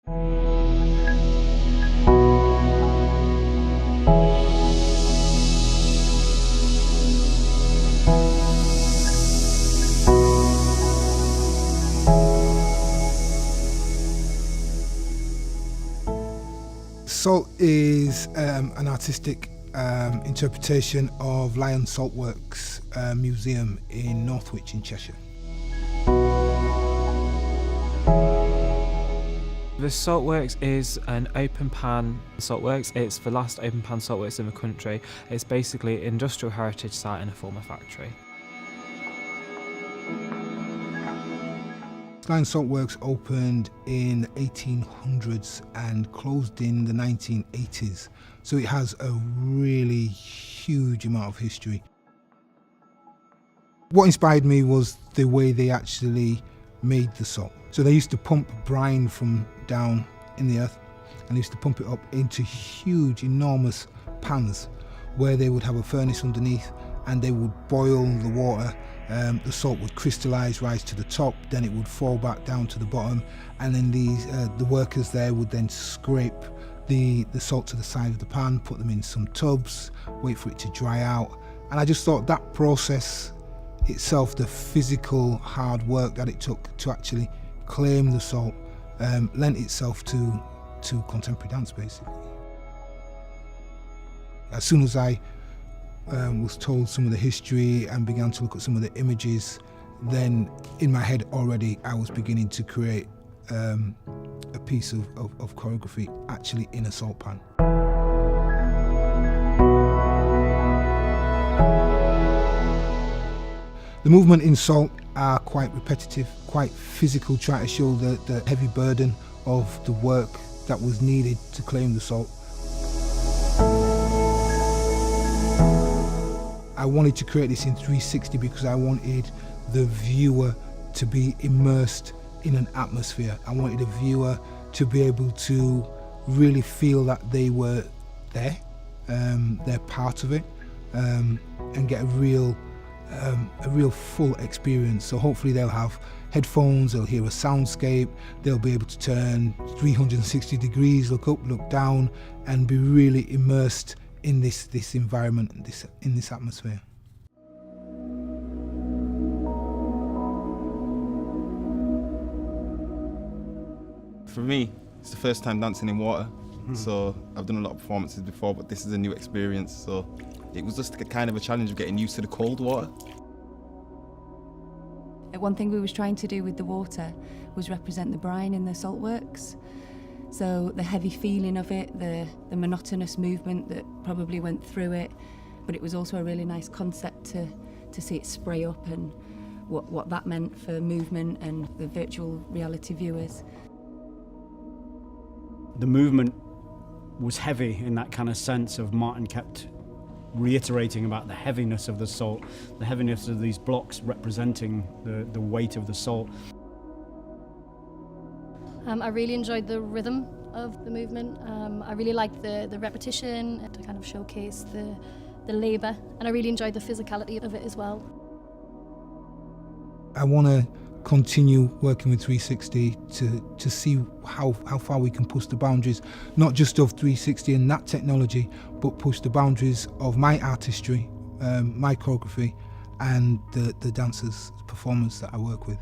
Salt is an artistic interpretation of Lion Saltworks Museum in Northwich in Cheshire. The Saltworks is an open pan saltworks. It's the last open pan saltworks in the country. It's basically an industrial heritage site and a former factory. Lion Saltworks opened in the 1800s and closed in the 1980s, so it has a really huge amount of history. What inspired me was the way they actually made the salt. So they used to pump brine from down in the earth and used to pump it up into huge, enormous pans where they would have a furnace underneath and they would boil the water. The salt would crystallize, rise to the top, then it would fall back down to the bottom, and then the workers there would then scrape the salt to the side of the pan, put them in some tubs, wait for it to dry out. And I just thought that process itself, the physical hard work that it took to actually claim the salt, lent itself to contemporary dance, basically. As soon as I was told some of the history and began to look at some of the images, then in my head already I was beginning to create a piece of choreography actually in a salt pan. The movement in salt are quite repetitive, quite physical, trying to show the heavy burden of the work that was needed to claim the salt. I wanted to create this in 360 because I wanted the viewer to be immersed in an atmosphere. I wanted the viewer to be able to really feel that they were there, they're part of it, and get a real full experience. So hopefully they'll have headphones, they'll hear a soundscape, they'll be able to turn 360 degrees, look up, look down, and be really immersed in this environment, in this atmosphere. For me, it's the first time dancing in water. So I've done a lot of performances before, but this is a new experience. So it was just a kind of a challenge of getting used to the cold water. One thing we was trying to do with the water was represent the brine in the saltworks. So the heavy feeling of it, the monotonous movement that probably went through it, but it was also a really nice concept to see it spray up and what that meant for movement and the virtual reality viewers. The movement was heavy in that kind of sense of Martin kept reiterating about the heaviness of the salt, the heaviness of these blocks representing the weight of the salt. I really enjoyed the rhythm of the movement. I really liked the repetition to kind of showcase the labour, and I really enjoyed the physicality of it as well. I want to continue working with 360 to see how far we can push the boundaries, not just of 360 and that technology, but push the boundaries of my artistry, my choreography, and the dancers' performance that I work with.